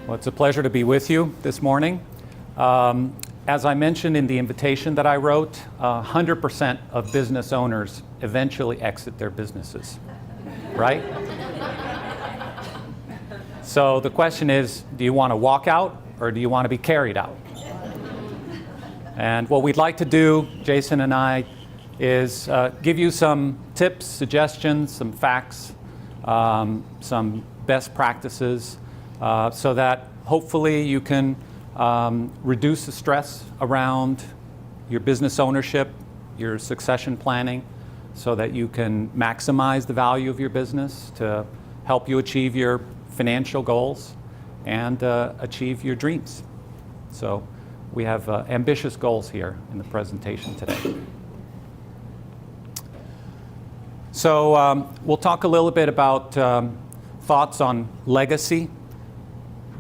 Well, it's a pleasure to be with you this morning. As I mentioned in the invitation that I wrote, 100% of business owners eventually exit their businesses, right? So the question is, do you want to walk out or do you want to be carried out? And what we'd like to do, Jason and I, is give you some tips, suggestions, some facts, some best practices, so that hopefully you can reduce the stress around your business ownership, your succession planning, so that you can maximize the value of your business to help you achieve your financial goals and achieve your dreams. So we have ambitious goals here in the presentation today. So we'll talk a little bit about thoughts on legacy,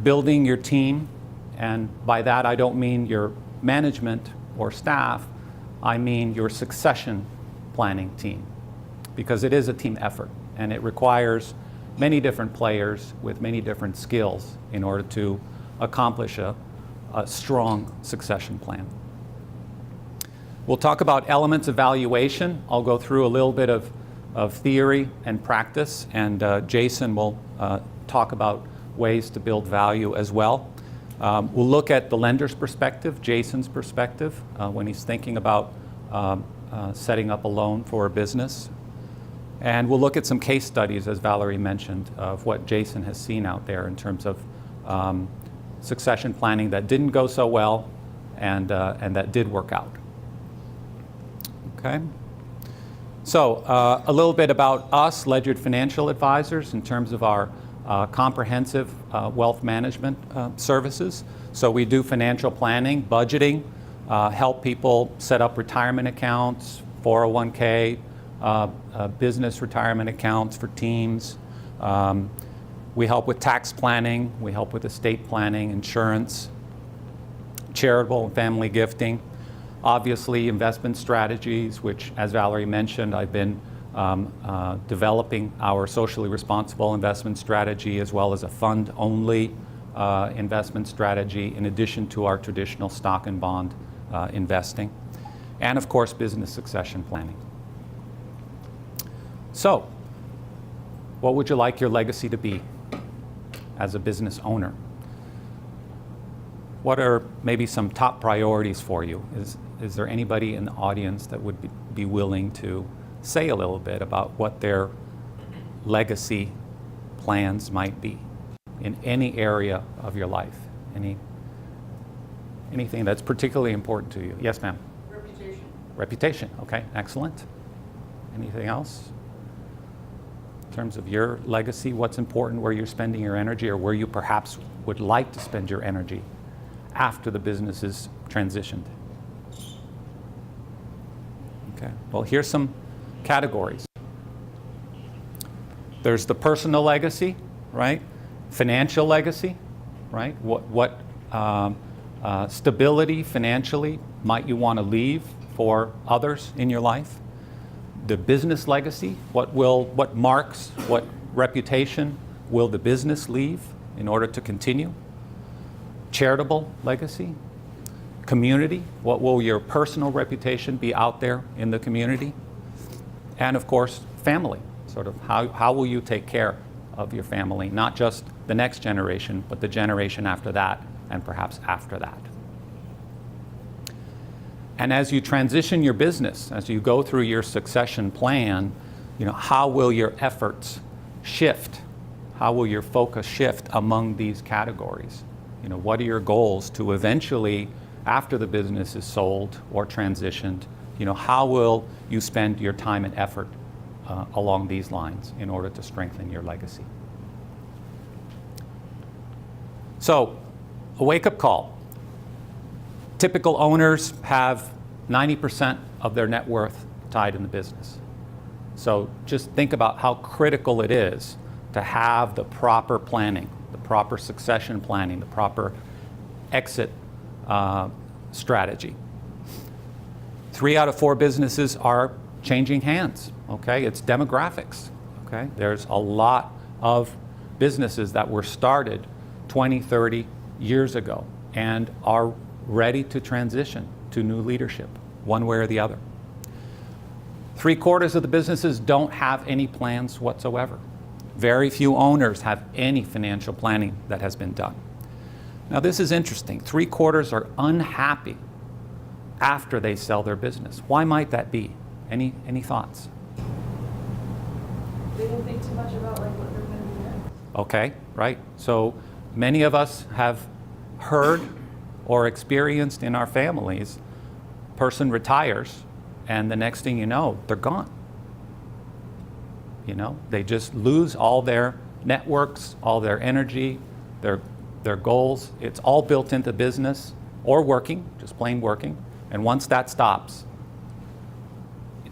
building your team, and by that I don't mean your management or staff, I mean your succession planning team, because it is a team effort and it requires many different players with many different skills in order to accomplish a strong succession plan. We'll talk about elements of valuation. I'll go through a little bit of theory and practice, and Jason will talk about ways to build value as well. We'll look at the lender's perspective, Jason's perspective, when he's thinking about setting up a loan for a business. And we'll look at some case studies, as Valerie mentioned, of what Jason has seen out there in terms of succession planning that didn't go so well and that did work out. Okay. So a little bit about us, Ledyard Financial Advisors, in terms of our comprehensive wealth management services. So we do financial planning, budgeting, help people set up retirement accounts, 401k, business retirement accounts for teams. We help with tax planning, we help with estate planning, insurance, charitable and family gifting. Obviously, investment strategies, which, as Valerie mentioned, I've been developing our socially responsible investment strategy as well as a fund-only investment strategy in addition to our traditional stock and bond investing. And of course, business succession planning. So, what would you like your legacy to be as a business owner? What are maybe some top priorities for you? Is there anybody in the audience that would be willing to say a little bit about what their legacy plans might be in any area of your life? Anything that's particularly important to you? Yes, ma'am? Reputation. Reputation, okay, excellent. Anything else? In terms of your legacy, what's important, where you're spending your energy, or where you perhaps would like to spend your energy after the business is transitioned? Okay, well, here's some categories. There's the personal legacy, right? Financial legacy, right? What stability financially might you want to leave for others in your life? The business legacy, what marks, what reputation will the business leave in order to continue? Charitable legacy. Community, what will your personal reputation be out there in the community? And of course, family, sort of how will you take care of your family, not just the next generation, but the generation after that, and perhaps after that. And as you transition your business, as you go through your succession plan, how will your efforts shift? How will your focus shift among these categories? What are your goals to eventually, after the business is sold or transitioned, how will you spend your time and effort along these lines in order to strengthen your legacy? So, a wake-up call. Typical owners have 90% of their net worth tied in the business. So just think about how critical it is to have the proper planning, the proper succession planning, the proper exit strategy. 3 out of 4 businesses are changing hands, okay? It's demographics, okay? There's a lot of businesses that were started 20, 30 years ago and are ready to transition to new leadership, one way or the other. 3/4 of the businesses don't have any plans whatsoever. Very few owners have any financial planning that has been done. Now this is interesting. 3/4 are unhappy after they sell their business. Why might that be? Any thoughts? They didn't think too much about like what they're going to do next. Okay, right. So many of us have heard or experienced in our families, person retires and the next thing you know, they're gone. You know, they just lose all their networks, all their energy, their goals. It's all built into business or working, just plain working. And once that stops,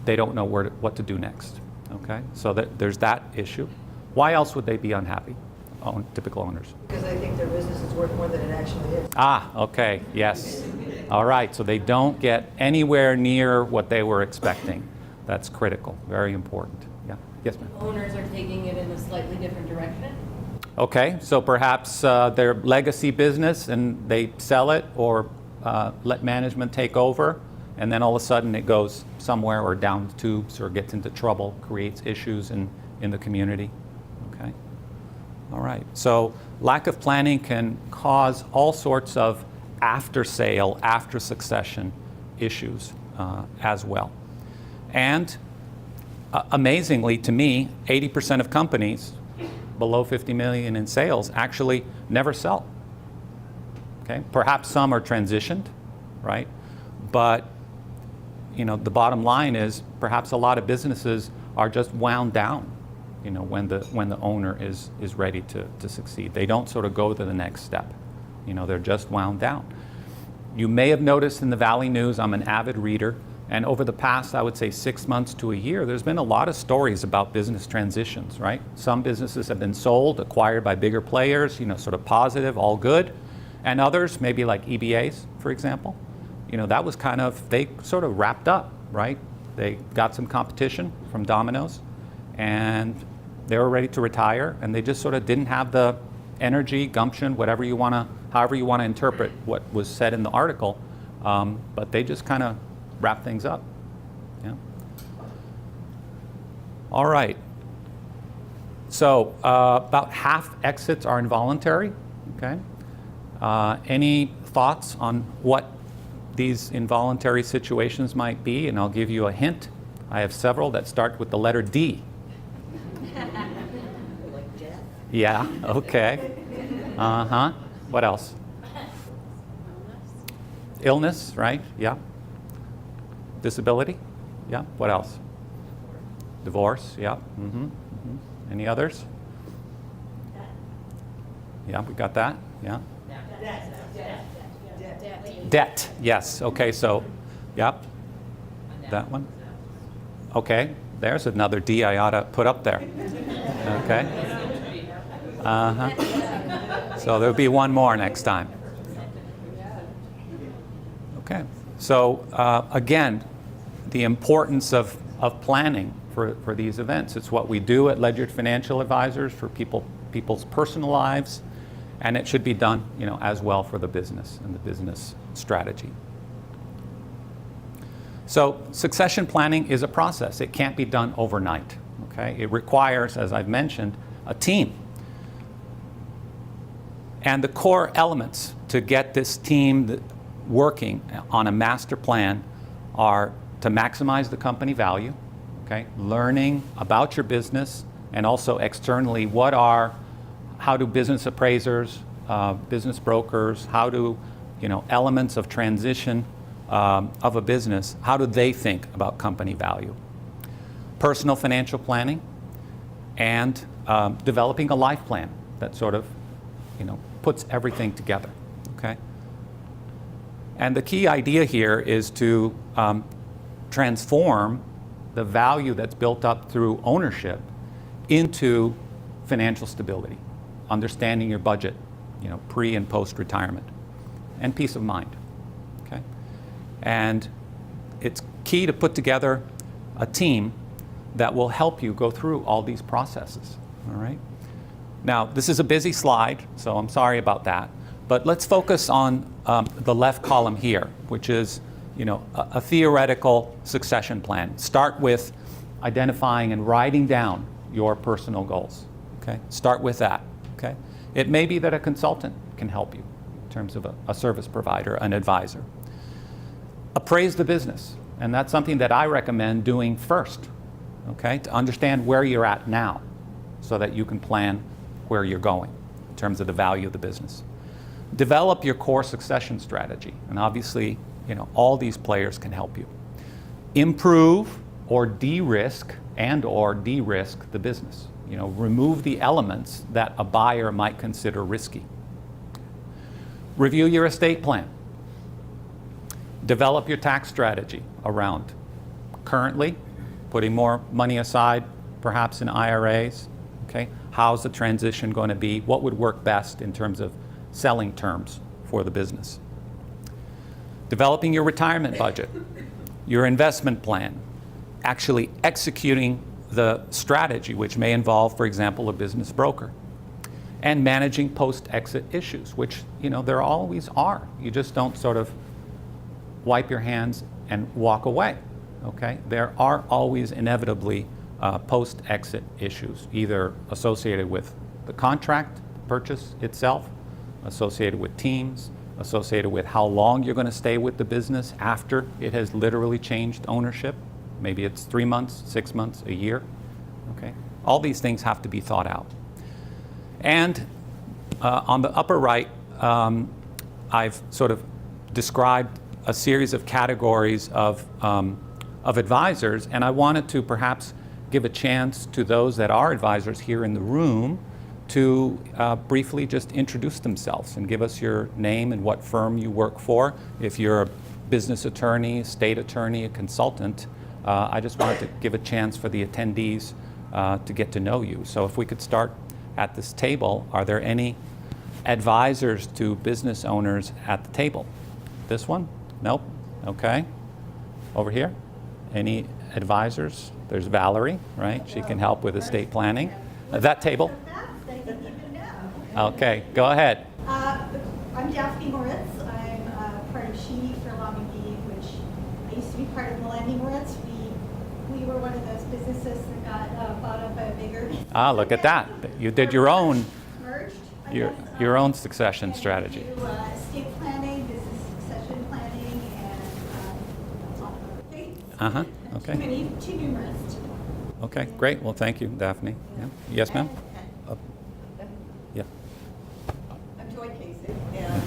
they don't know what to do next. Okay, so there's that issue. Why else would they be unhappy, typical owners? Because I think their business is worth more than it actually is. Ah, okay, yes. All right, so they don't get anywhere near what they were expecting. That's critical, very important. Yeah, yes, ma'am. Owners are taking it in a slightly different direction. Okay, so perhaps their legacy business and they sell it or let management take over, and then all of a sudden it goes somewhere or down the tubes or gets into trouble, creates issues in the community. Okay, all right. So lack of planning can cause all sorts of after sale, after succession issues as well. And amazingly to me, 80% of companies below 50 million in sales actually never sell. Okay, perhaps some are transitioned, right? But you know, the bottom line is perhaps a lot of businesses are just wound down, you know, when the owner is ready to succeed. They don't sort of go to the next step. You know, they're just wound down. You may have noticed in the Valley News, I'm an avid reader, and over the past, I would say 6 months to a year, there's been a lot of stories about business transitions, right? Some businesses have been sold, acquired by bigger players, you know, sort of positive, all good. And others, maybe like EBAs, for example, you know, that was kind of, they sort of wrapped up, right? They got some competition from Domino's and they were ready to retire, and they just sort of didn't have the energy, gumption, whatever you want to, however you want to interpret what was said in the article, but they just kind of wrap things up. Yeah. All right. So about half exits are involuntary. Okay. Any thoughts on what these involuntary situations might be? And I'll give you a hint. I have several that start with the letter D. Like death? Yeah. Okay. Uh-huh. What else? Illness, right? Yeah. Disability? Yeah. What else? Divorce? Yeah. Mm-hmm. Mm-hmm. Any others? Yeah, we got that. Yeah. Debt. Yes. Okay. So, yep. That one. Okay. There's another D I ought to put up there. Okay. Uh-huh. So there'll be one more next time. Okay. So again, the importance of planning for these events. It's what we do at Ledyard Financial Advisors for people's personal lives, and it should be done, you know, as well for the business and the business strategy. So succession planning is a process. It can't be done overnight. Okay? It requires, as I've mentioned, a team. And the core elements to get this team working on a master plan are to maximize the company value, okay? Learning about your business, and also externally, how do business appraisers, business brokers, how do, you know, elements of transition of a business, how do they think about company value? Personal financial planning, and developing a life plan that sort of, you know, puts everything together, okay? And the key idea here is to transform the value that's built up through ownership into financial stability, understanding your budget, you know, pre and post retirement, and peace of mind. Okay, and it's key to put together a team that will help you go through all these processes. All right. Now, this is a busy slide, so I'm sorry about that. But let's focus on the left column here, which is, a theoretical succession plan. Start with identifying and writing down your personal goals. Okay? Start with that. Okay? It may be that a consultant can help you in terms of a service provider, an advisor. Appraise the business, and that's something that I recommend doing first. Okay? To understand where you're at now, so that you can plan where you're going in terms of the value of the business. Develop your core succession strategy, and obviously, all these players can help you. Improve or de-risk the business. Remove the elements that a buyer might consider risky. Review your estate plan. Develop your tax strategy around currently putting more money aside, perhaps in IRAs. Okay, how's the transition going to be? What would work best in terms of selling terms for the business? Developing your retirement budget, your investment plan, actually executing the strategy, which may involve, for example, a business broker, and managing post-exit issues, which there always are. You just don't sort of wipe your hands and walk away. Okay, there are always inevitably post-exit issues, either associated with the contract purchase itself, associated with teams, associated with how long you're going to stay with the business after it has literally changed ownership. Maybe it's 3 months, 6 months, a year. Okay, all these things have to be thought out. And on the upper right, I've sort of described a series of categories of advisors, and I wanted to perhaps give a chance to those that are advisors here in the room to briefly just introduce themselves and give us your name and what firm you work for. If you're a business attorney, state attorney, a consultant, I just wanted to give a chance for the attendees to get to know you. So if we could start at this table, are there any advisors to business owners at the table? This one? Nope. Okay. Over here? Any advisors? There's Valerie, right? She can help with estate planning. That table? They didn't even know. Okay, go ahead. I'm Daphne Moritz. I'm part of Sheedy for Long and Dean, which I used to be part of Millennium Moritz. We were one of those businesses that got bought up by a bigger. Ah, look at that. You did your own Merged. I your guess. your own succession And strategy. we do estate planning, business succession planning, and that's all other things. Uh-huh. Okay. Too numerous to know. Okay, great. Well, thank you, Daphne. Yeah. Yes, ma'am? Yeah. I'm Joy Casey, and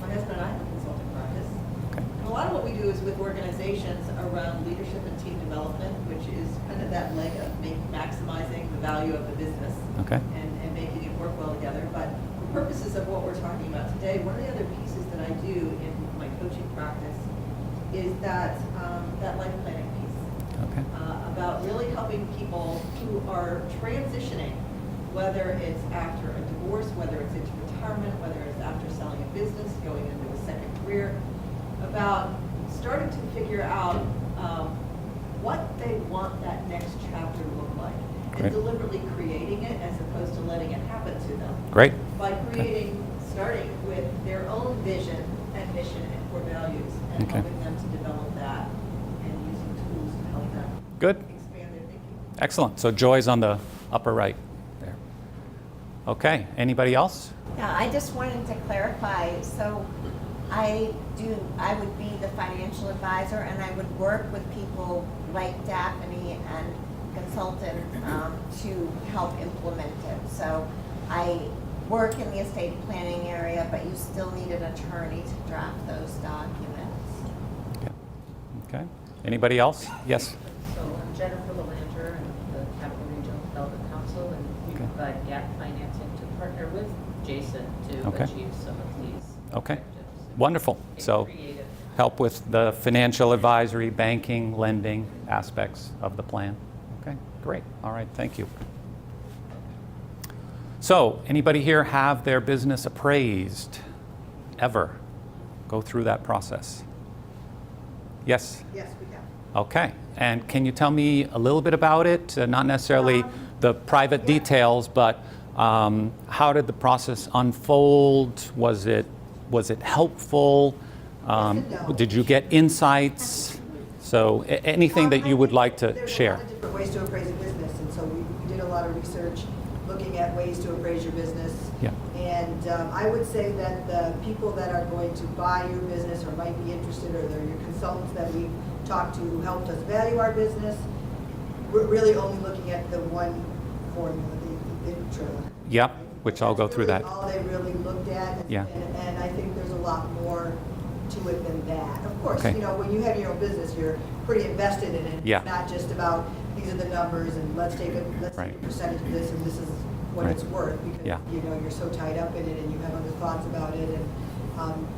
my husband and I have a consulting practice. Okay. And a lot of what we do is with organizations around leadership and team development, which is kind of that leg of maximizing the value of the business Okay. and making it work well together. But for purposes of what we're talking about today, one of the other pieces that I do in my coaching practice is that life planning piece. Okay. About really helping people who are transitioning, whether it's after a divorce, whether it's into retirement, whether it's after selling a business, going into a second career, about starting to figure out what they want that next chapter to look like, Great. and deliberately creating it as opposed to letting it happen to them. Great. By starting with their own vision and mission and core values, and Okay. helping them to develop that and using tools to help them Good. expand their thinking. Excellent. So Joy's on the upper right there. Okay. Anybody else? Yeah, I just wanted to clarify, so I would be the financial advisor, and I would work with people like Daphne and consultant to help implement it. So I work in the estate planning area, but you still need an attorney to draft those documents. Yeah. Okay. Anybody else? Yes. So I'm Jennifer Lalanter, I'm the Capital Regional Development Council, and we Okay. provide gap financing to partner with Jason to Okay. achieve some of these Okay. objectives. Wonderful. Get So creative. help with the financial advisory, banking, lending aspects of the plan. Okay, great. All right, thank you. So, anybody here have their business appraised ever? Go through that process. Yes? Yes, we have. Okay. And can you tell me a little bit about it? Not necessarily the private details, but How did the process unfold? Was it helpful? and no. Did you get insights? So anything that you would like to share? There's a lot of different ways to appraise a business, and so we did a lot of research looking at ways to appraise your business. Yeah. And I would say that the people that are going to buy your business or might be interested, or they're your consultants that we've talked to who helped us value our business, we're really only looking at the one formula, the intro. Yep, which I'll go That's through really that. all they really looked at. Yeah. And I think there's a lot more to it than that. Of course, Okay. you know, when you have your own business, you're pretty invested in it. Yeah. It's not just about, these are the numbers and let's take a Right. percentage of this and this is what Right. it's worth. Because, Yeah. you know, you're so tied up in it and you have other thoughts about it and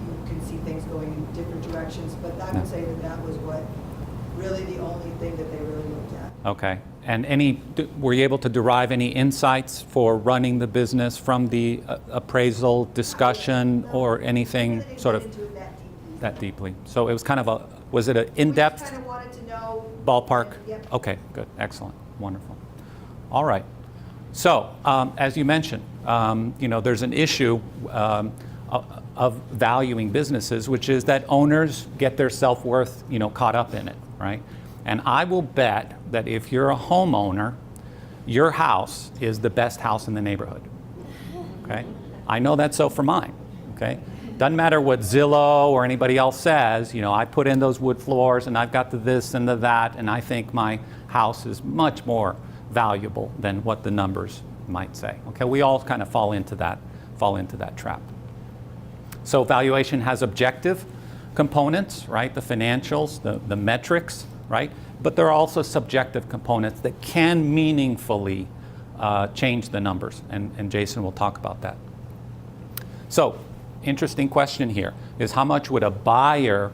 you can see things going in different directions. But I Yeah. would say that that was what, really the only thing that they really looked at. Okay. And were you able to derive any insights for running the business from the appraisal discussion or anything Really didn't sort get of into it that deeply. that deeply? So it was kind of was it an We in-depth just kind of wanted to know. ballpark? Yep. Okay, good, excellent, wonderful. All right. So, as you mentioned, you know, there's an issue of valuing businesses, which is that owners get their self-worth, you know, caught up in it, right? And I will bet that if you're a homeowner, your house is the best house in the neighborhood. Okay? I know that's so for mine. Okay? Doesn't matter what Zillow or anybody else says, you know, I put in those wood floors and I've got the this and the that, and I think my house is much more valuable than what the numbers might say. Okay? We all kind of fall into that trap. So valuation has objective components, right? The financials, the metrics, right? But there are also subjective components that can meaningfully change the numbers, and Jason will talk about that. So, interesting question here is how much would a buyer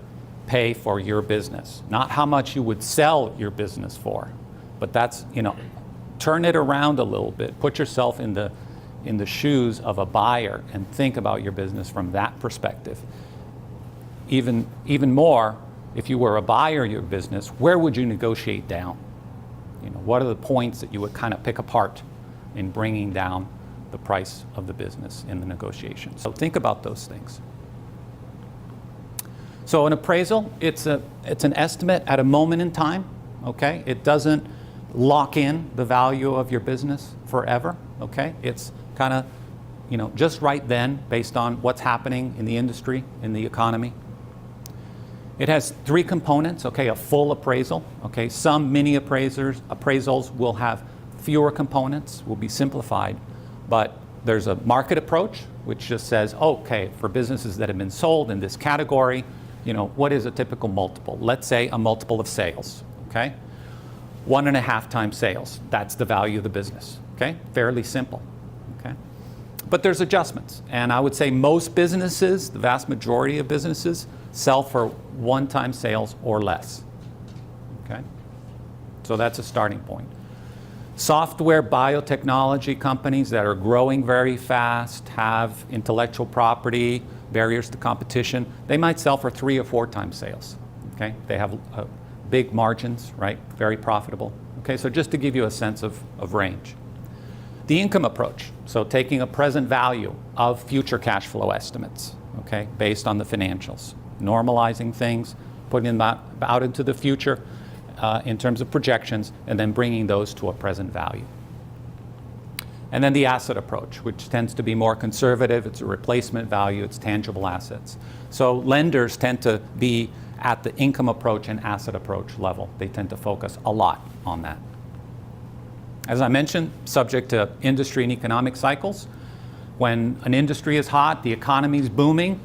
pay for your business? Not how much you would sell your business for, but that's, you know, turn it around a little bit. Put yourself in the shoes of a buyer and think about your business from that perspective. Even more, if you were a buyer of your business, where would you negotiate down? You know, what are the points that you would kind of pick apart in bringing down the price of the business in the negotiation? So think about those things. So an appraisal, it's an estimate at a moment in time, okay? It doesn't lock in the value of your business forever, okay? It's kind of, you know, just right then based on what's happening in the industry, in the economy. It has three components, okay? A full appraisal, okay? Some mini appraisals will have fewer components, will be simplified, but there's a market approach, which just says, okay, for businesses that have been sold in this category, you know, what is a typical multiple? Let's say a multiple of sales, okay? 1.5 times sales, that's the value of the business, okay? Fairly simple, okay? But there's adjustments, and I would say most businesses, the vast majority of businesses, sell for 1 time sales or less, okay? So that's a starting point. Software biotechnology companies that are growing very fast, have intellectual property, barriers to competition, they might sell for 3 or 4 times sales, okay? They have big margins, right? Very profitable, okay? So just to give you a sense of range. The income approach, so taking a present value of future cash flow estimates, okay, based on the financials, normalizing things, putting them out into the future in terms of projections, and then bringing those to a present value. And then the asset approach, which tends to be more conservative. It's a replacement value, it's tangible assets. So lenders tend to be at the income approach and asset approach level. They tend to focus a lot on that. As I mentioned, subject to industry and economic cycles. When an industry is hot, the economy is booming,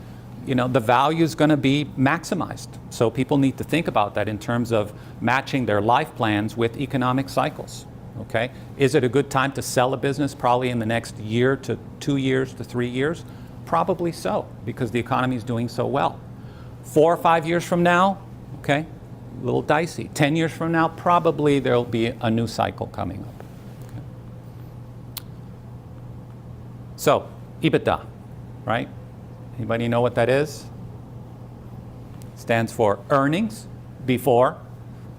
you know, the value is going to be maximized. So people need to think about that in terms of matching their life plans with economic cycles. Okay? Is it a good time to sell a business probably in the next year to 2 years to 3 years? Probably so, because the economy is doing so well. 4 or 5 years from now, okay, a little dicey. 10 years from now, probably there'll be a new cycle coming up. Okay. So, EBITDA, right? Anybody know what that is? Stands for earnings before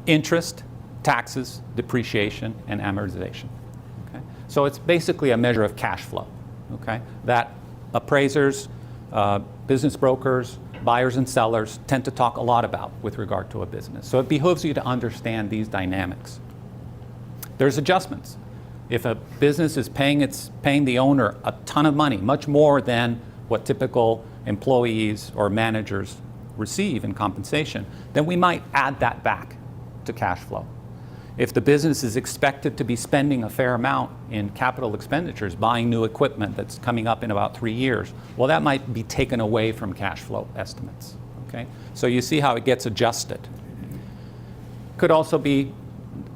interest, taxes, depreciation, and amortization. Okay? So it's basically a measure of cash flow, okay? That appraisers, business brokers, buyers and sellers tend to talk a lot about with regard to a business. So it behooves you to understand these dynamics. There's adjustments. If a business is paying the owner a ton of money, much more than what typical employees or managers receive in compensation, then we might add that back to cash flow. If the business is expected to be spending a fair amount in capital expenditures, buying new equipment that's coming up in about 3 years, well, that might be taken away from cash flow estimates, okay? So you see how it gets adjusted. Could also be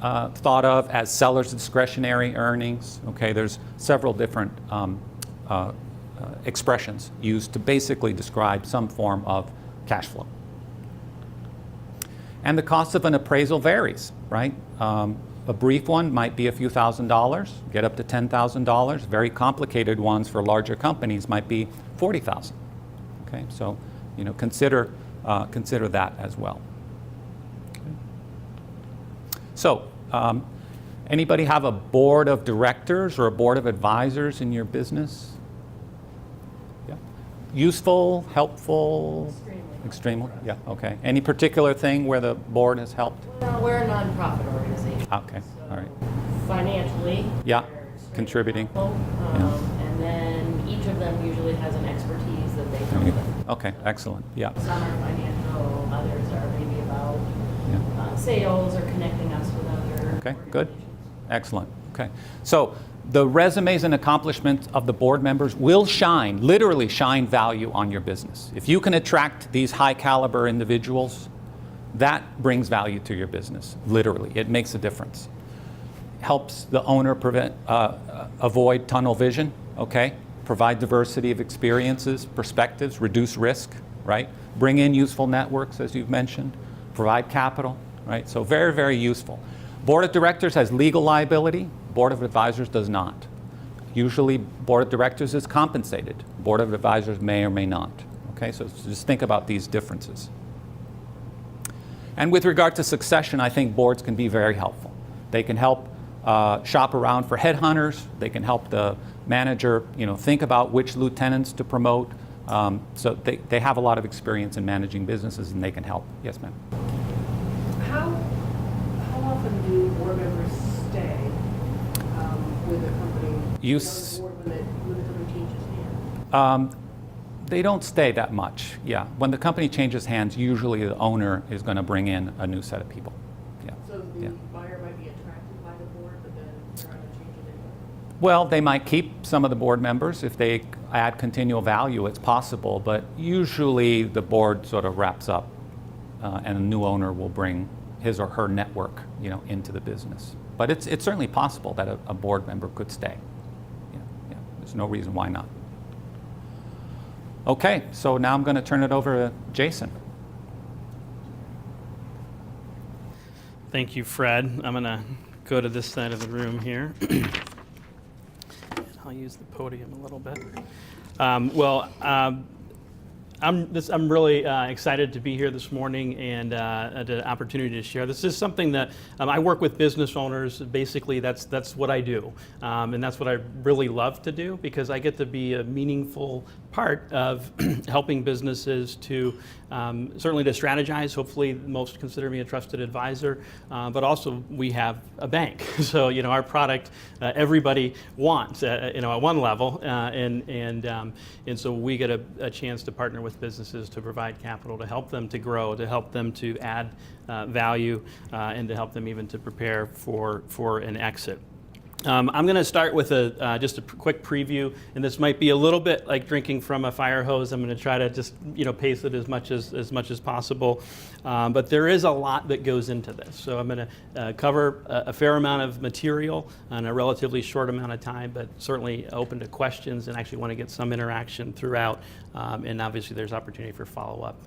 thought of as seller's discretionary earnings, okay? There's several different expressions used to basically describe some form of cash flow. And the cost of an appraisal varies, right? A brief one might be a few $1,000s, get up to $10,000. Very complicated ones for larger companies might be $40,000. Okay, so consider that as well. Okay. So, anybody have a board of directors or a board of advisors in your business? Yeah. Useful, helpful? Extremely, yeah, okay. Any particular thing where the board has helped? Well, we're a nonprofit organization. Okay, all right. Financially. Yeah, they're extremely contributing. helpful, And then each of them usually has an expertise that they come with. Okay, excellent, yeah. Some are financial, others are maybe about Yeah. sales or connecting us with other Okay, good. organizations. Excellent, okay. So the resumes and accomplishments of the board members will shine, literally shine value on your business. If you can attract these high caliber individuals, that brings value to your business, literally. It makes a difference. Helps the owner avoid tunnel vision, okay? Provide diversity of experiences, perspectives, reduce risk, right? Bring in useful networks, as you've mentioned. Provide capital, right? So very, very useful. Board of directors has legal liability. Board of advisors does not. Usually, board of directors is compensated. Board of advisors may or may not. Okay, so just think about these differences. And with regard to succession, I think boards can be very helpful. They can help shop around for headhunters. They can help the manager, think about which lieutenants to promote. So they have a lot of experience in managing businesses, and they can help. Yes, ma'am. How often do board members stay with a company? When the company changes hands? They don't stay that much, yeah. When the company changes hands, usually the owner is going to bring in a new set of people. Yeah. So the Yeah. buyer might be attracted by the board, but then they're not going to change it anyway? Well, they might keep some of the board members. If they add continual value, it's possible, but usually the board sort of wraps up and a new owner will bring his or her network, into the business. But it's certainly possible that a board member could stay. Yeah. There's no reason why not. Okay, so now I'm going to turn it over to Jason. Thank you, Fred. I'm going to go to this side of the room here. I'll use the podium a little bit. I'm really excited to be here this morning and the opportunity to share. This is something that I work with business owners. Basically, that's what I do, and that's what I really love to do because I get to be a meaningful part of helping businesses to certainly to strategize. Hopefully, most consider me a trusted advisor, but also we have a bank. So our product everybody wants at one level, and so we get a chance to partner with businesses to provide capital to help them to grow, to help them to add value, and to help them even to prepare for an exit. I'm going to start with just a quick preview, and this might be a little bit like drinking from a fire hose. I'm going to try to just pace it as much as possible, but there is a lot that goes into this. So I'm going to cover a fair amount of material in a relatively short amount of time, but certainly open to questions and actually want to get some interaction throughout. And obviously, there's opportunity for follow-up,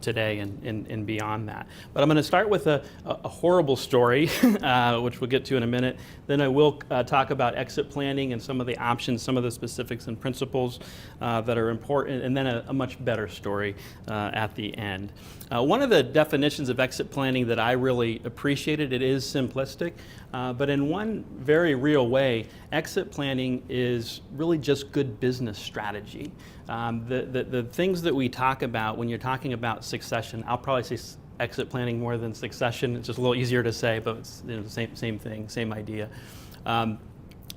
today and beyond that. But I'm going to start with a horrible story, which we'll get to in a minute. Then I will talk about exit planning and some of the options, some of the specifics and principles that are important, and then a much better story at the end. One of the definitions of exit planning that I really appreciated, it is simplistic, but in one very real way, exit planning is really just good business strategy. The things that we talk about when you're talking about succession, I'll probably say exit planning more than succession. It's just a little easier to say, but it's the same thing, same idea.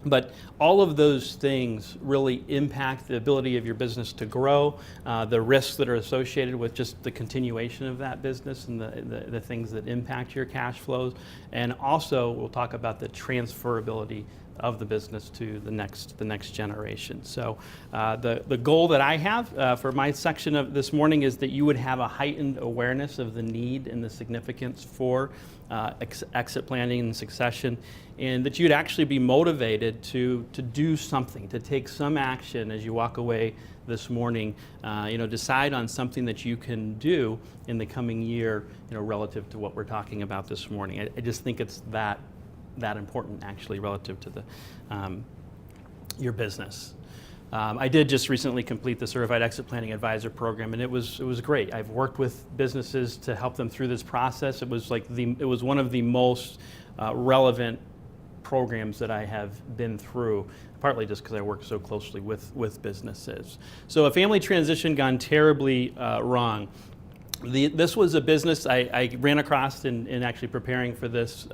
But all of those things really impact the ability of your business to grow, the risks that are associated with just the continuation of that business and the things that impact your cash flows. And also, we'll talk about the transferability of the business to the next generation. So the goal that I have for my section of this morning is that you would have a heightened awareness of the need and the significance for exit planning and succession, and that you'd actually be motivated to do something, to take some action as you walk away this morning. Decide on something that you can do in the coming year, relative to what we're talking about this morning. I just think it's that important, actually, relative to your business. I did just recently complete the Certified Exit Planning Advisor program, and it was great. I've worked with businesses to help them through this process. It was one of the most relevant programs that I have been through, partly just because I work so closely with businesses. So a family transition gone terribly wrong. This was a business I ran across in actually preparing for this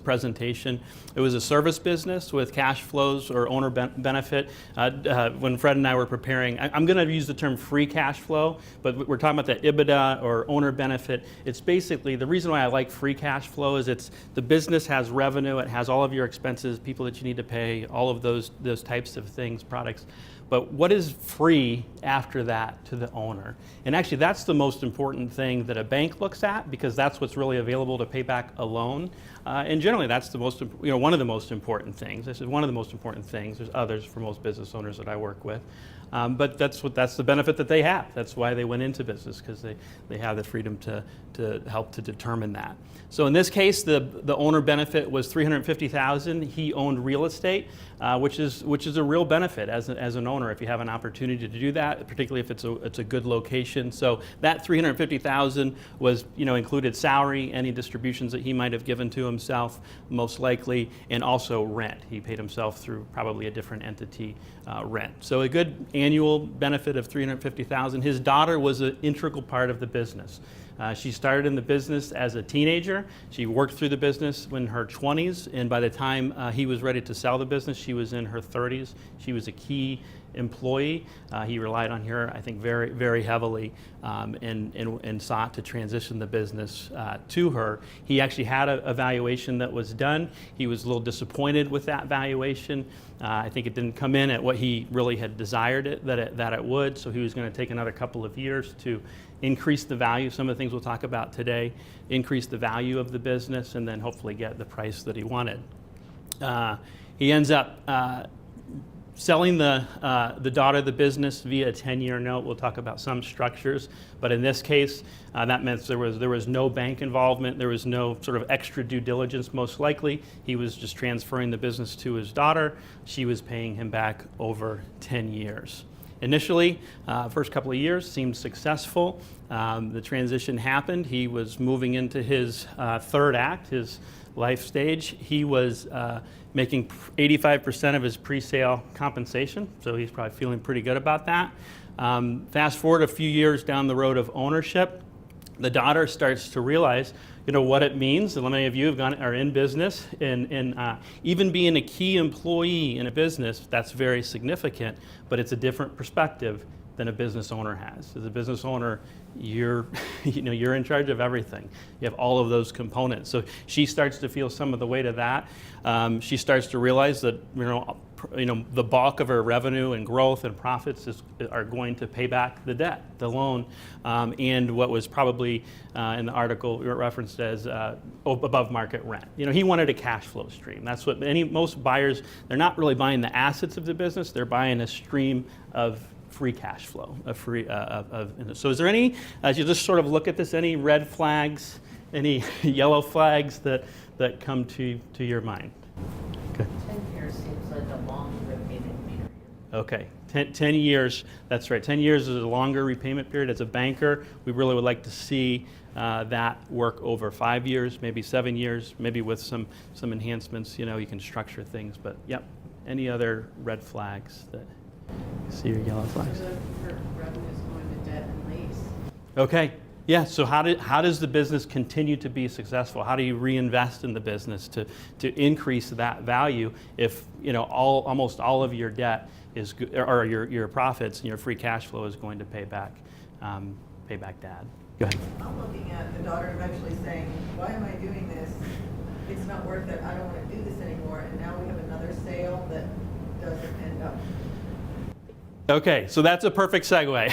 presentation. It was a service business with cash flows or owner benefit. When Fred and I were preparing, I'm going to use the term free cash flow, but we're talking about the EBITDA or owner benefit. It's basically, the reason why I like free cash flow is the business has revenue, it has all of your expenses, people that you need to pay, all of those types of things, products. But what is free after that to the owner? And actually, that's the most important thing that a bank looks at, because that's what's really available to pay back a loan. And generally, that's one of the most important things. This is one of the most important things. There's others for most business owners that I work with. But that's the benefit that they have. That's why they went into business, because they have the freedom to help to determine that. So in this case, the owner benefit was $350,000. He owned real estate, which is a real benefit as an owner if you have an opportunity to do that, particularly if it's a good location. So that $350,000 was included salary, any distributions that he might have given to himself, most likely, and also rent. He paid himself through probably a different entity rent. So a good annual benefit of $350,000. His daughter was an integral part of the business. She started in the business as a teenager. She worked through the business in her 20s, and by the time he was ready to sell the business, she was in her 30s. She was a key employee. He relied on her, I think, very, very heavily, and sought to transition the business to her. He actually had a valuation that was done. He was a little disappointed with that valuation. I think it didn't come in at what he really had desired that it would, so he was going to take another couple of years to increase the value, some of the things we'll talk about today, increase the value of the business, and then hopefully get the price that he wanted. He ends up selling the daughter the business via a 10-year note. We'll talk about some structures, but in this case, that meant there was no bank involvement. There was no sort of extra due diligence, most likely. He was just transferring the business to his daughter. She was paying him back over 10 years. Initially, first couple of years seemed successful. The transition happened. He was moving into his third act, his life stage. He was making 85% of his pre-sale compensation, so he's probably feeling pretty good about that. Fast forward a few years down the road of ownership, the daughter starts to realize what it means. And many of you are in business, and even being a key employee in a business, that's very significant, but it's a different perspective than a business owner has. As a business owner, you're in charge of everything. You have all of those components. So she starts to feel some of the weight of that. She starts to realize that the bulk of her revenue and growth and profits are going to pay back the debt, the loan, and what was probably in the article referenced as above market rent. He wanted a cash flow stream. That's what most buyers, they're not really buying the assets of the business, they're buying a stream of free cash flow. So is there any, as you just sort of look at this, any red flags, any yellow flags that come to your mind? Okay. Okay, 10 years, that's right. 10 years is a longer repayment period. As a banker, we really would like to see that work over 5 years, maybe 7 years, maybe with some enhancements. You can structure things. But yep, any other red flags that you see your yellow flags? So the revenue's going to debt and lease. Okay. Yeah, so how does the business continue to be successful? How do you reinvest in the business to increase that value if almost all of your debt is or your profits and your free cash flow is going to pay back dad? Go ahead. I'm looking at the daughter eventually saying, why am I doing this? It's not worth it. I don't want to do this anymore. And now we have another sale that doesn't end up. Okay, so that's a perfect segue.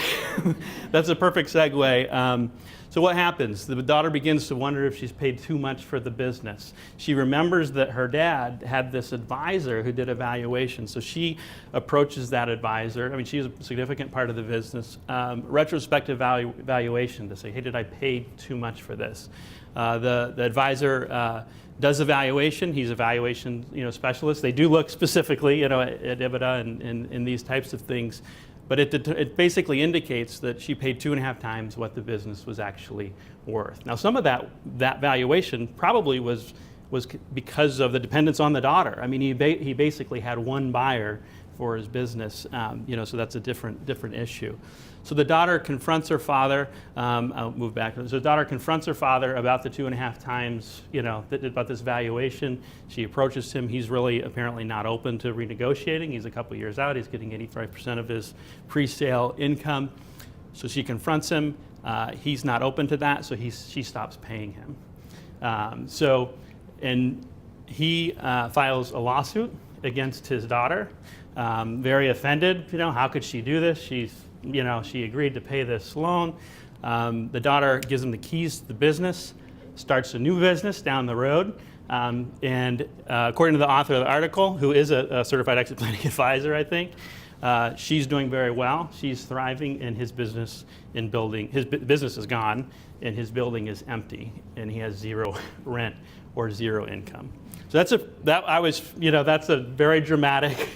That's a perfect segue. So what happens? The daughter begins to wonder if she's paid too much for the business. She remembers that her dad had this advisor who did a valuation. So she approaches that advisor. I mean, she's a significant part of the business. Retrospective valuation to say, hey, did I pay too much for this? The advisor does a valuation. He's a valuation specialist. They do look specifically at EBITDA and these types of things, but it basically indicates that she paid 2.5 times what the business was actually worth. Now, some of that valuation probably was because of the dependence on the daughter. I mean, he basically had one buyer for his business, so that's a different issue. So the daughter confronts her father. I'll move back. So the daughter confronts her father about the 2.5 times, about this valuation. She approaches him. He's really apparently not open to renegotiating. He's a couple years out. He's getting 85% of his pre-sale income. So she confronts him. He's not open to that, so she stops paying him. And he files a lawsuit against his daughter. Very offended. How could she do this? She agreed to pay this loan. The daughter gives him the keys to the business, starts a new business down the road. And according to the author of the article, who is a certified exit planning advisor, I think, she's doing very well. She's thriving in his business his business is gone and his building is empty and he has zero rent or zero income. So that's a very dramatic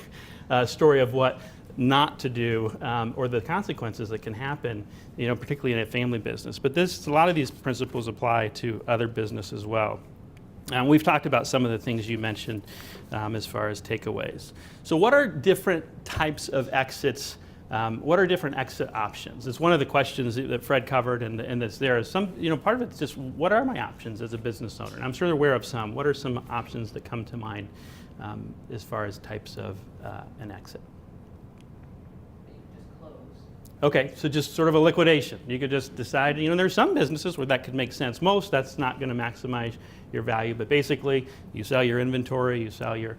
story of what not to do or the consequences that can happen, particularly in a family business. But a lot of these principles apply to other business as well. We've talked about some of the things you mentioned as far as takeaways. So what are different types of exits? What are different exit options? It's one of the questions that Fred covered, and that's there. Part of it's just, what are my options as a business owner? And I'm sure they're aware of some. What are some options that come to mind as far as types of an exit? Just close. Okay, so just sort of a liquidation. You could just decide, there's some businesses where that could make sense. Most, that's not going to maximize your value, but basically you sell your inventory, you sell your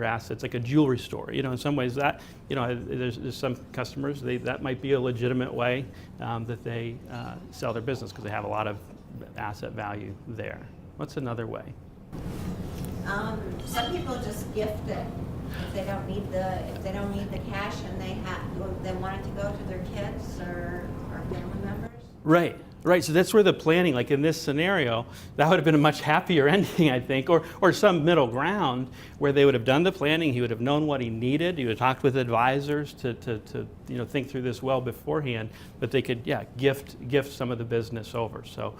assets, like a jewelry store. In some ways that, there's some customers, that might be a legitimate way that they sell their business because they have a lot of asset value there. What's another way? Some people just gift it if they don't need the cash and they want it to go to their kids or family members. Right. So that's where the planning, like in this scenario, that would have been a much happier ending, I think, or some middle ground where they would have done the planning. He would have known what he needed. He would have talked with advisors to think through this well beforehand. But they could, gift some of the business over. So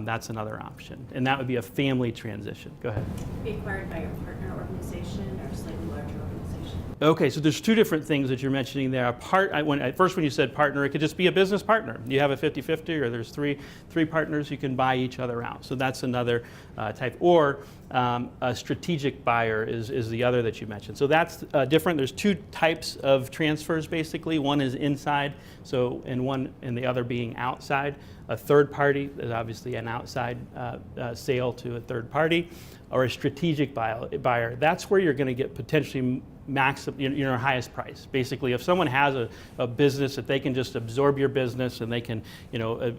that's another option, and that would be a family transition. Go ahead. Be acquired by your partner organization or slightly larger organization. Okay, so there's two different things that you're mentioning there. When you said partner, it could just be a business partner. You have a 50-50, or there's three partners, you can buy each other out. So that's another type. Or a strategic buyer is the other that you mentioned. So that's different. There's two types of transfers, basically. One is inside, and the other being outside. A third party is obviously an outside sale to a third party, or a strategic buyer. That's where you're going to get potentially your highest price. Basically, if someone has a business that they can just absorb your business and they can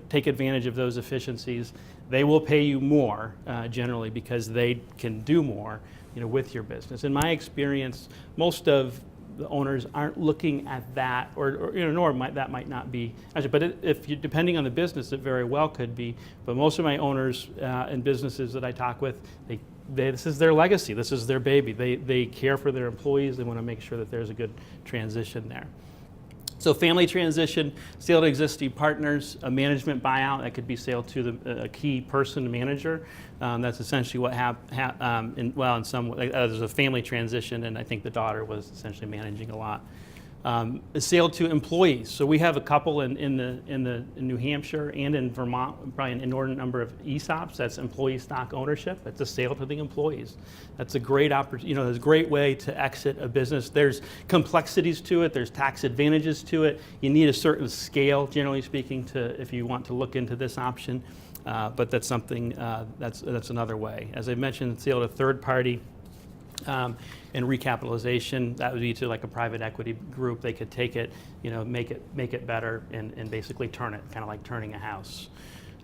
take advantage of those efficiencies, they will pay you more generally because they can do more with your business. In my experience, most of the owners aren't looking at that, or nor that might not be. Actually, but if you, depending on the business, it very well could be. But most of my owners and businesses that I talk with, this is their legacy. This is their baby. They care for their employees. They want to make sure that there's a good transition there. So family transition, sale to existing partners, a management buyout, that could be sale to a key person manager. That's essentially what in some way, there's a family transition, and I think the daughter was essentially managing a lot. A sale to employees. So we have a couple in New Hampshire and in Vermont, probably an inordinate number of ESOPs. That's employee stock ownership. That's a sale to the employees. That's a great opportunity. There's a great way to exit a business. There's complexities to it. There's tax advantages to it. You need a certain scale, generally speaking, if you want to look into this option. But that's something that's another way. As I mentioned, sale to third party. And recapitalization, that would be to like a private equity group. They could take it, make it better, and basically turn it, kind of like turning a house.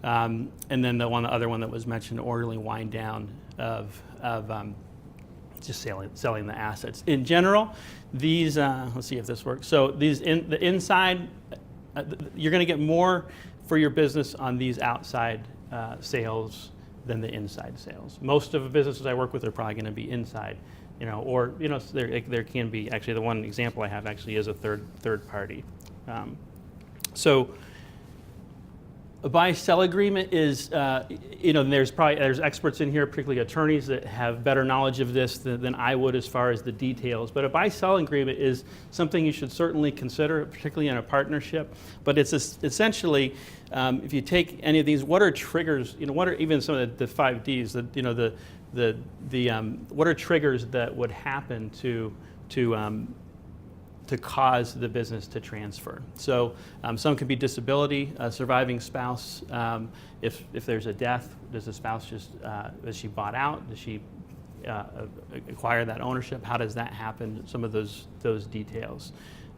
And then the other one that was mentioned, orderly wind down of just selling the assets. In general, these let's see if this works. So the inside, you're going to get more for your business on these outside sales than the inside sales. Most of the businesses I work with are probably going to be inside, there can be, actually the one example I have actually is a third party. So a buy-sell agreement is, there's experts in here, particularly attorneys, that have better knowledge of this than I would as far as the details. But a buy-sell agreement is something you should certainly consider, particularly in a partnership. But it's essentially, if you take any of these, what are triggers? What are even some of the 5 Ds? What are triggers that would happen to cause the business to transfer? So some could be disability, a surviving spouse. If there's a death, does the spouse is she bought out? Does she acquire that ownership? How does that happen? Some of those details.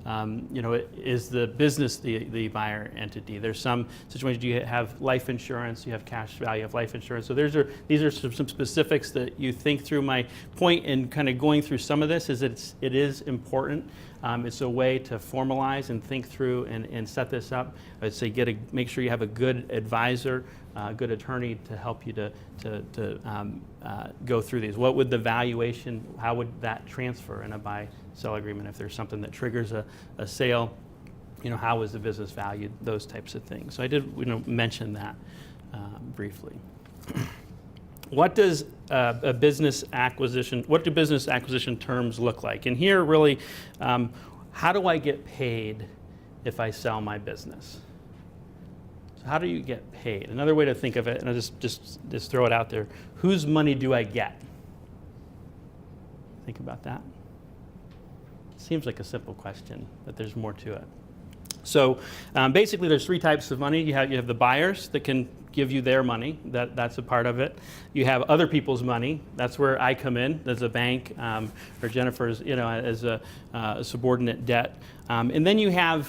Is the business the buyer entity? There's some situations you have life insurance, you have cash value of life insurance. So these are some specifics that you think through. My point in kind of going through some of this is that it is important. It's a way to formalize and think through and set this up. I'd say make sure you have a good advisor, a good attorney to help you to go through these. What would the valuation, how would that transfer in a buy-sell agreement? If there's something that triggers a sale, how is the business valued? Those types of things. So I did mention that briefly. What does what do business acquisition terms look like? And here really, how do I get paid if I sell my business? So how do you get paid? Another way to think of it, and I'll just throw it out there, whose money do I get? Think about that. Seems like a simple question, but there's more to it. So basically there's 3 types of money. You have the buyers that can give you their money. That's a part of it. You have other people's money. That's where I come in as a bank, or Jennifer's, as a subordinate debt. And then you have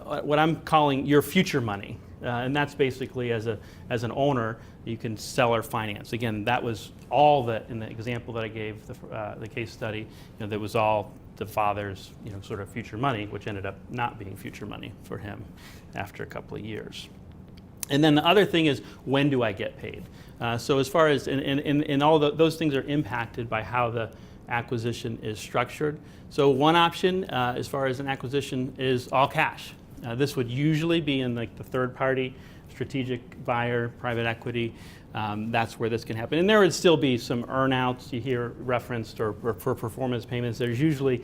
what I'm calling your future money. And that's basically as an owner, you can sell or finance. Again, that was all that in the example that I gave, the case study, that was all the father's, sort of future money, which ended up not being future money for him after a couple of years. And then the other thing is, when do I get paid? So as far as, and all those things are impacted by how the acquisition is structured. So one option, as far as an acquisition, is all cash. This would usually be in like the third party, strategic buyer, private equity. That's where this can happen. And there would still be some earnouts you hear referenced, or for performance payments. There's usually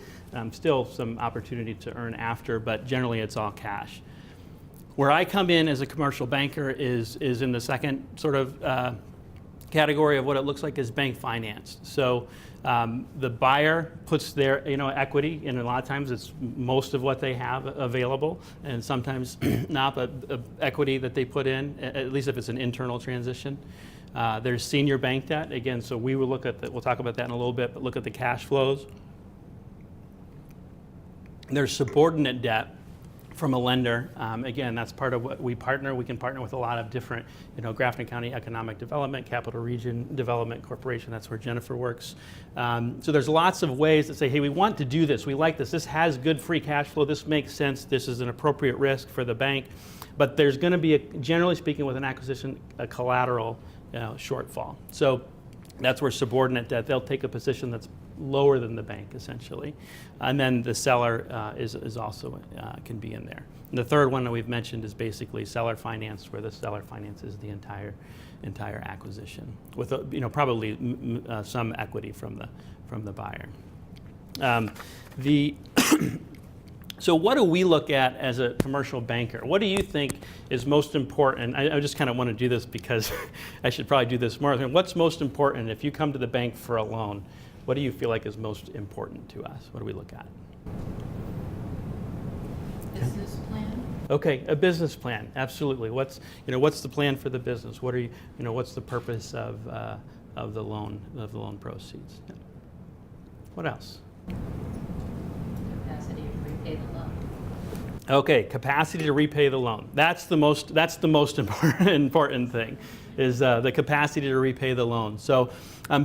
still some opportunity to earn after, but generally it's all cash. Where I come in as a commercial banker is in the second sort of category of what it looks like as bank financed. So the buyer puts their equity, and a lot of times it's most of what they have available, and sometimes not, but equity that they put in, at least if it's an internal transition. There's senior bank debt, again, so we will look at we'll talk about that in a little bit, but look at the cash flows. There's subordinate debt, from a lender. Again, that's part of what we partner. We can partner with a lot of different, Grafton County Economic Development, Capital Region Development Corporation, that's where Jennifer works. So there's lots of ways to say, hey, we want to do this, we like this, this has good free cash flow, this makes sense, this is an appropriate risk for the bank, but there's going to be, generally speaking, with an acquisition, a collateral shortfall. So that's where subordinate debt, they'll take a position that's lower than the bank, essentially. And then the seller is also, can be in there. And the third one that we've mentioned is basically seller finance, where the seller finances the entire acquisition, with probably some equity from the buyer. So what do we look at as a commercial banker? What do you think is most important? I just kind of want to do this because I should probably do this more. What's most important if you come to the bank for a loan? What do you feel like is most important to us? What do we look at? Business plan? Okay, a business plan, absolutely. What's the plan for the business? What are what's the purpose of the loan proceeds? Yeah. What else? Capacity to repay the loan. Okay, capacity to repay the loan. That's the most important thing, is the capacity to repay the loan. So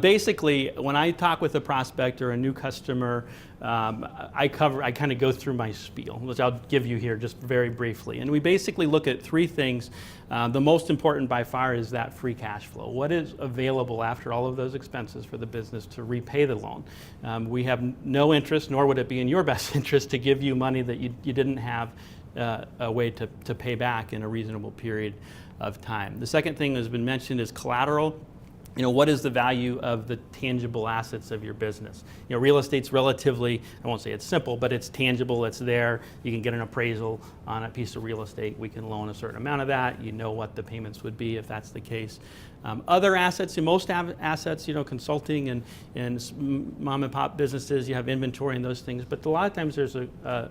basically, when I talk with a prospect or a new customer, I kind of go through my spiel, which I'll give you here just very briefly. And we basically look at three things. The most important by far is that free cash flow. What is available after all of those expenses for the business to repay the loan? We have no interest, nor would it be in your best interest, to give you money that you didn't have a way to pay back in a reasonable period of time. The second thing that has been mentioned is collateral. What is the value of the tangible assets of your business? Real estate's relatively, I won't say it's simple, but it's tangible, it's there. You can get an appraisal on a piece of real estate. We can loan a certain amount of that. You know what the payments would be if that's the case. Other assets, most assets, consulting and mom and pop businesses, you have inventory and those things, but a lot of times there's a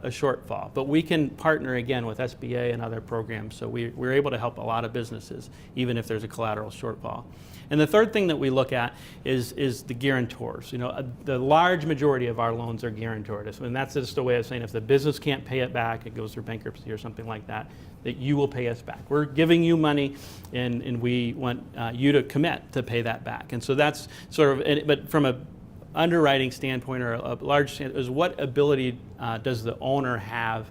shortfall. But we can partner again with SBA and other programs, so we're able to help a lot of businesses, even if there's a collateral shortfall. And the third thing that we look at is the guarantors. The large majority of our loans are guarantored. And that's just a way of saying if the business can't pay it back, it goes through bankruptcy or something like that, that you will pay us back. We're giving you money, and we want you to commit to pay that back. And so that's sort of, but from a underwriting standpoint or a large standpoint, is what ability does the owner have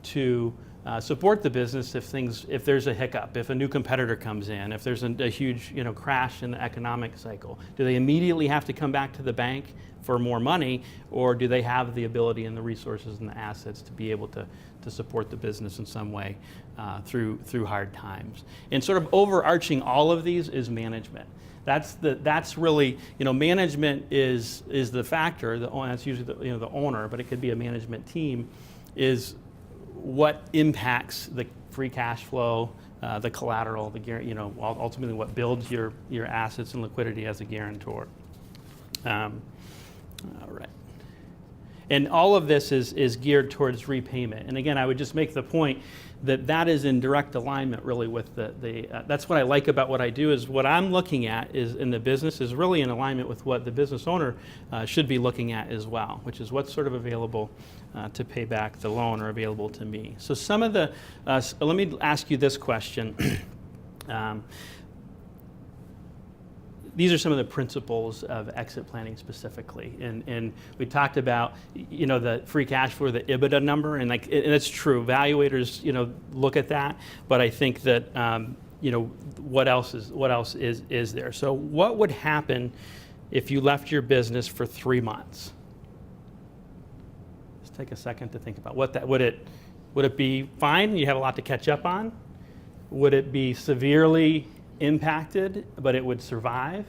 to support the business if there's a hiccup, if a new competitor comes in, if there's a huge crash in the economic cycle. Do they immediately have to come back to the bank for more money, or do they have the ability and the resources and the assets to be able to support the business in some way through hard times? And sort of overarching all of these is management. That's really, management is the factor. That's usually the owner, but it could be a management team. Is what impacts the free cash flow, the collateral, ultimately what builds your assets and liquidity as a guarantor. All right. And all of this is geared towards repayment. And again, I would just make the point that is in direct alignment really with that's what I like about what I do, is what I'm looking at is in the business is really in alignment with what the business owner should be looking at as well, which is what's sort of available to pay back the loan or available to me. So some of the, let me ask you this question. These are some of the principles of exit planning specifically, and we talked about the free cash flow, the EBITDA number, and it's true. Evaluators look at that, but I think that what else is there? So what would happen if you left your business for 3 months? Just take a second to think about what that would it be fine? You have a lot to catch up on. Would it be severely impacted, but it would survive,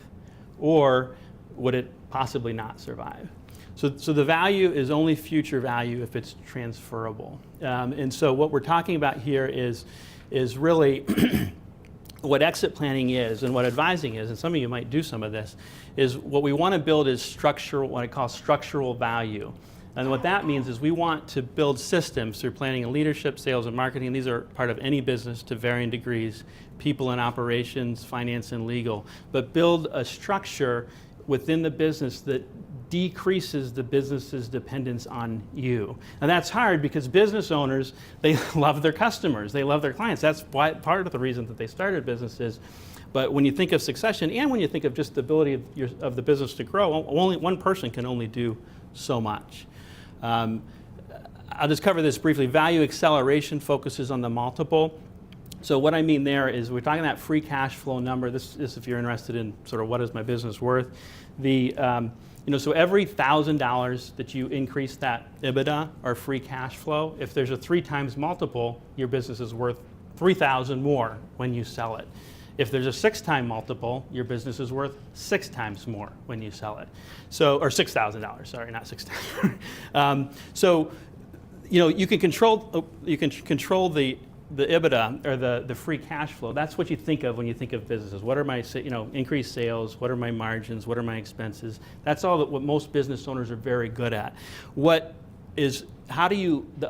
or would it possibly not survive? So the value is only future value if it's transferable. And so what we're talking about here is really what exit planning is and what advising is, and some of you might do some of this, is what we want to build is structural, what I call structural value. And what that means is we want to build systems through planning and leadership, sales and marketing. These are part of any business to varying degrees, people and operations, finance and legal. But build a structure within the business that decreases the business's dependence on you. And that's hard because business owners, they love their customers, they love their clients. That's why, part of the reason that they started businesses. But when you think of succession and when you think of just the ability of the business to grow, only one person can only do so much. I'll just cover this briefly. Value acceleration focuses on the multiple. So what I mean there is we're talking that free cash flow number. This is if you're interested in sort of what is my business worth. So every $1,000 that you increase that EBITDA or free cash flow, if there's a 3 times multiple, your business is worth $3,000 more when you sell it. If there's a 6 time multiple, your business is worth 6 times more when you sell it. So, or $6,000, sorry, not 6 times. You can control the EBITDA or the free cash flow. That's what you think of when you think of businesses. What are my increased sales? What are my margins? What are my expenses? That's all what most business owners are very good at. The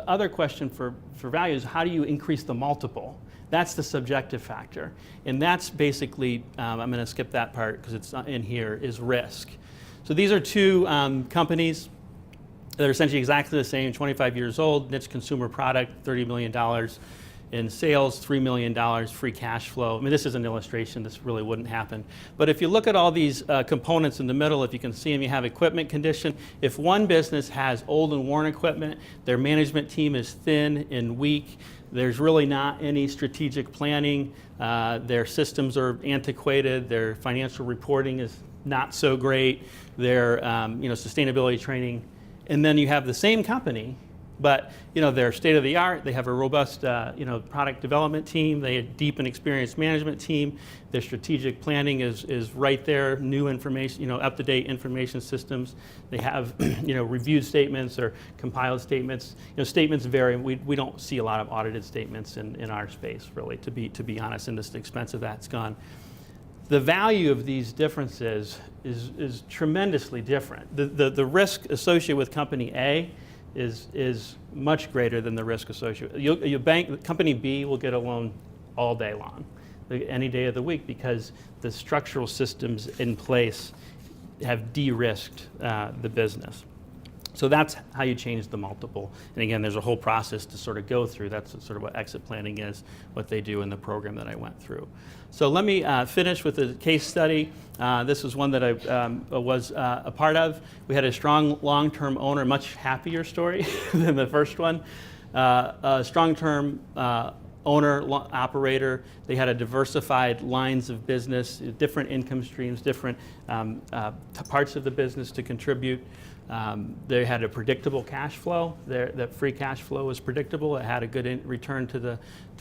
other question for value is how do you increase the multiple? That's the subjective factor. And that's basically, I'm going to skip that part because it's in here, is risk. So these are 2 companies that are essentially exactly the same, 25 years old, niche consumer product, $30 million in sales, $3 million free cash flow. I mean, this is an illustration. This really wouldn't happen. But if you look at all these components in the middle, if you can see them, you have equipment condition. If one business has old and worn equipment, their management team is thin and weak, there's really not any strategic planning, their systems are antiquated, their financial reporting is not so great, their sustainability training. And then you have the same company, but they're state of the art. They have a robust product development team. They have a deep and experienced management team. Their strategic planning is right there. New information, up to date information systems. They have reviewed statements or compiled statements. Statements vary. We don't see a lot of audited statements in our space, really, to be honest. And this expense of that's gone. The value of these differences is tremendously different. The risk associated with company A is much greater than the risk associated. Company B will get a loan all day long, any day of the week, because the structural systems in place have de-risked the business. So that's how you change the multiple. And again, there's a whole process to sort of go through. That's sort of what exit planning is, what they do in the program that I went through. So let me finish with a case study. This is one that I was a part of. We had a strong long-term owner, much happier story than the first one. A strong-term owner, operator. They had a diversified lines of business, different income streams, different parts of the business to contribute. They had a predictable cash flow. That free cash flow was predictable. It had a good return to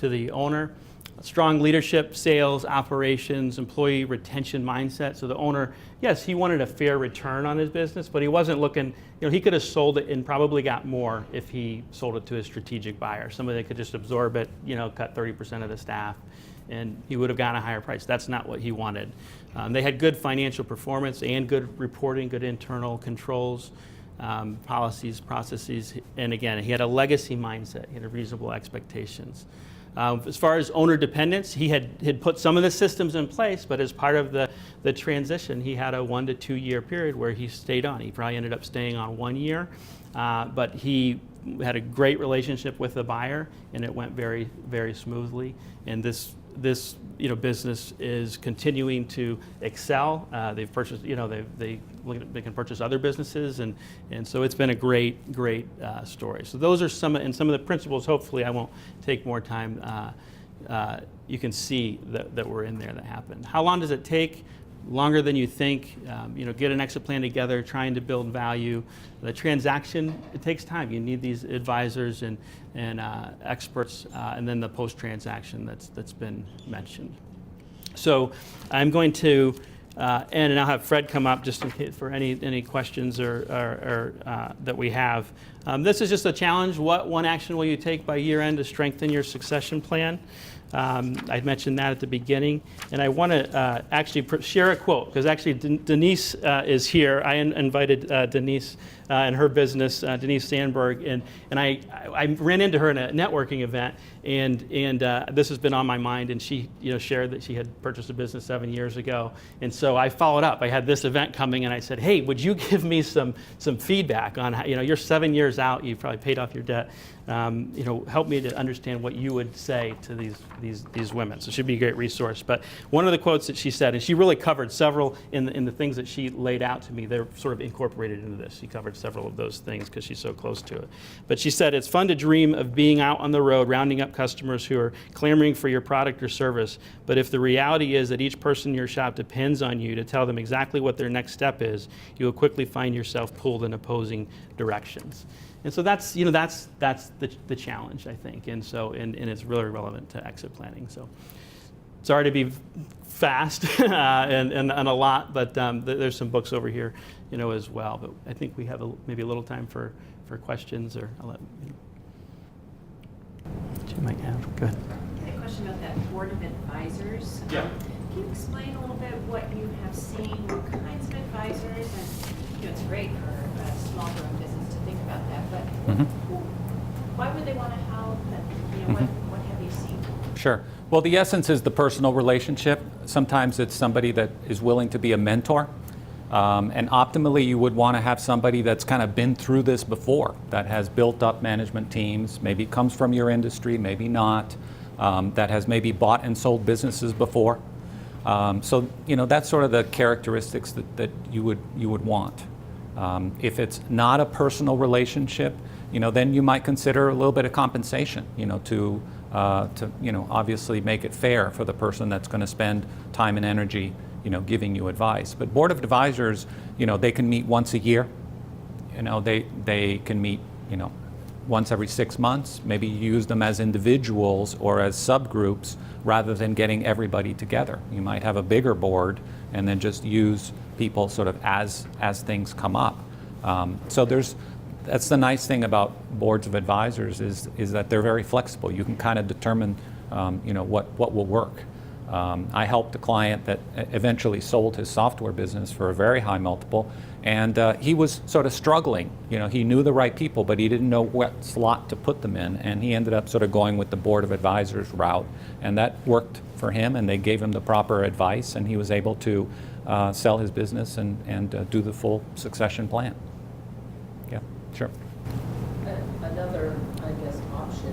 the owner. Strong leadership, sales, operations, employee retention mindset. So the owner, yes, he wanted a fair return on his business, but he wasn't looking, he could have sold it and probably got more if he sold it to a strategic buyer. Somebody that could just absorb it, cut 30% of the staff, and he would have gotten a higher price. That's not what he wanted. They had good financial performance and good reporting, good internal controls, policies, processes, and again, he had a legacy mindset. He had reasonable expectations. As far as owner dependence, he had put some of the systems in place, but as part of the transition, he had a 1 to 2 year period where he stayed on. He probably ended up staying on 1 year, but he had a great relationship with the buyer, and it went very, very smoothly. And this business is continuing to excel. They've purchased, they can purchase other businesses, and so it's been a great story. So those are some of the principles. Hopefully, I won't take more time. You can see that we're in there that happened. How long does it take? Longer than you think. Get an exit plan together, trying to build value. The transaction, it takes time. You need these advisors and experts, and then the post-transaction that's been mentioned. So I'm going to end, and I'll have Fred come up just in case for any questions or that we have. This is just a challenge. What one action will you take by year end to strengthen your succession plan? I mentioned that at the beginning, and I want to actually share a quote, because actually Denise is here. I invited Denise and her business, Denise Sandberg, and I ran into her in a networking event, and this has been on my mind, and she shared that she had purchased a business 7 years ago, and so I followed up. I had this event coming, and I said, hey, would you give me some feedback on how, you're 7 years out, you've probably paid off your debt. Help me to understand what you would say to these women. So it should be a great resource. But one of the quotes that she said, and she really covered several in the things that she laid out to me, they're sort of incorporated into this. She covered several of those things because she's so close to it. But she said, it's fun to dream of being out on the road, rounding up customers who are clamoring for your product or service. But if the reality is that each person in your shop depends on you to tell them exactly what their next step is, you will quickly find yourself pulled in opposing directions. And so that's the challenge, I think, and it's really relevant to exit planning. So sorry to be fast and a lot, but there's some books over here, as well. But I think we have maybe a little time for questions, or I'll let you might have. Go ahead. I had a question about that board of advisors. Yeah. Can you explain a little bit what you have seen, what kinds of advisors, and it's great for a small firm business to think about that, but why would they want to help, and what have you seen? Sure. Well, the essence is the personal relationship. Sometimes it's somebody that is willing to be a mentor. And optimally, you would want to have somebody that's kind of been through this before, that has built up management teams, maybe comes from your industry, maybe not, that has maybe bought and sold businesses before. So that's sort of the characteristics that you would want. If it's not a personal relationship, then you might consider a little bit of compensation, to obviously make it fair for the person that's going to spend time and energy, giving you advice. But board of advisors, they can meet once a year. They can meet, once every 6 months. Maybe use them as individuals or as subgroups rather than getting everybody together. You might have a bigger board and then just use people sort of as things come up. So that's the nice thing about boards of advisors is that they're very flexible. You can kind of determine what will work. I helped a client that eventually sold his software business for a very high multiple, and he was sort of struggling. He knew the right people, but he didn't know what slot to put them in, and he ended up sort of going with the board of advisors route, and that worked for him, and they gave him the proper advice, and he was able to sell his business and do the full succession plan. Yeah, sure. Another, I guess, option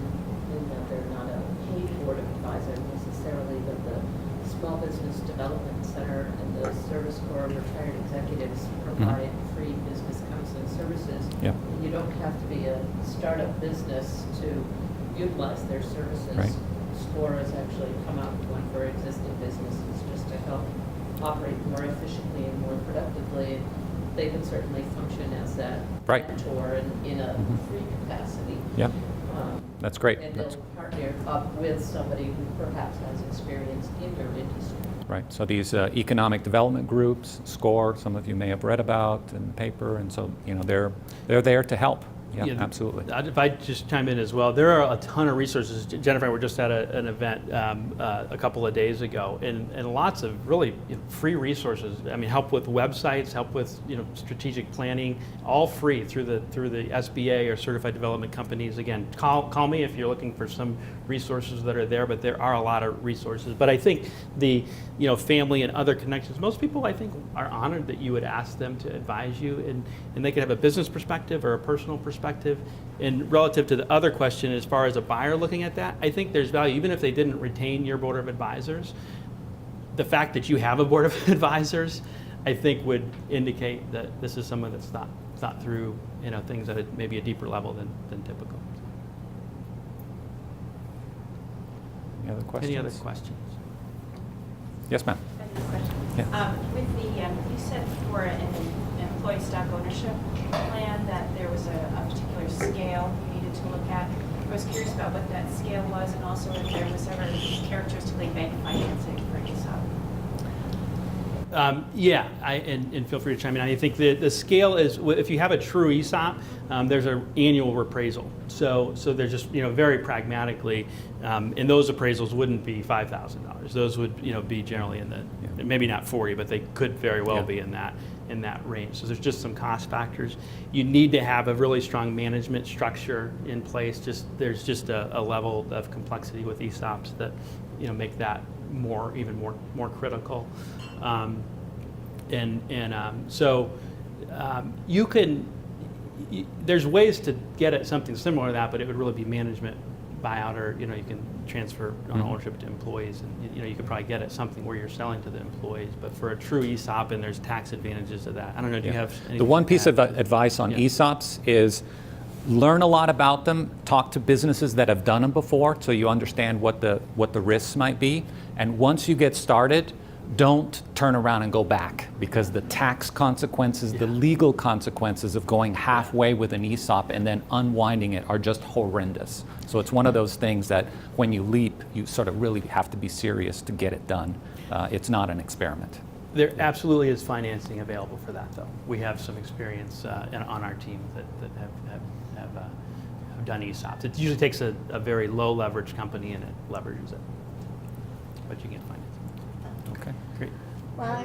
in that they're not a paid board of advisor necessarily, but the Small Business Development Center and the Service Corps retired executives provide free business counseling services. Yeah. And you don't have to be a startup business to utilize their services. Right. SCORE has actually come out with one for existing businesses just to help operate more efficiently and more productively. They can certainly function as that Right. mentor in a free capacity. Yeah, that's great. And they'll partner up with somebody who perhaps has experience in your industry. Right, so these economic development groups, SCORE, some of you may have read about in the paper, and so they're there to help. Yeah, absolutely. If I just chime in as well, there are a ton of resources. Jennifer and I were just at an event a couple of days ago, and lots of really free resources. I mean, help with websites, help with strategic planning, all free through the SBA or certified development companies. Again, call me if you're looking for some resources that are there, but there are a lot of resources. But I think the family and other connections, most people I think are honored that you would ask them to advise you, and they could have a business perspective or a personal perspective. And relative to the other question, as far as a buyer looking at that, I think there's value, even if they didn't retain your board of advisors. The fact that you have a board of advisors, I think would indicate that this is someone that's thought through things at maybe a deeper level than typical. Any other questions? Any other questions? Yes, ma'am. I have a question. Yeah. With you said for an employee stock ownership plan that there was a particular scale you needed to look at. I was curious about what that scale was, and also if there was ever characteristically bank financing for Yeah, and feel free to chime in. I think the scale is, if you have a true ESOP, there's an annual appraisal. So they're just, very pragmatically, and those appraisals wouldn't be $5,000. Those would, be generally in the, maybe not 40, but they could very well be in that range. So there's just some cost factors. You need to have a really strong management structure in place. There's just a level of complexity with ESOPs that, make that even more critical. So you can, there's ways to get at something similar to that, but it would really be management buyout, or you can transfer ownership to employees, and you could probably get at something where you're selling to the employees. But for a true ESOP, and there's tax advantages of that. I don't know. Do you have anything The one to piece add? of advice on ESOPs is learn a lot about them, talk to businesses that have done them before so you understand what the risks might be. And once you get started, don't turn around and go back, because the tax consequences, the legal consequences of going halfway with an ESOP and then unwinding it are just horrendous. So it's one of those things that when you leap, you sort of really have to be serious to get it done. It's not an experiment. There absolutely is financing available for that, though. We have some experience on our team that have done ESOPs. It usually takes a very low leverage company and it leverages it, but you get financing. Okay. Great. Well,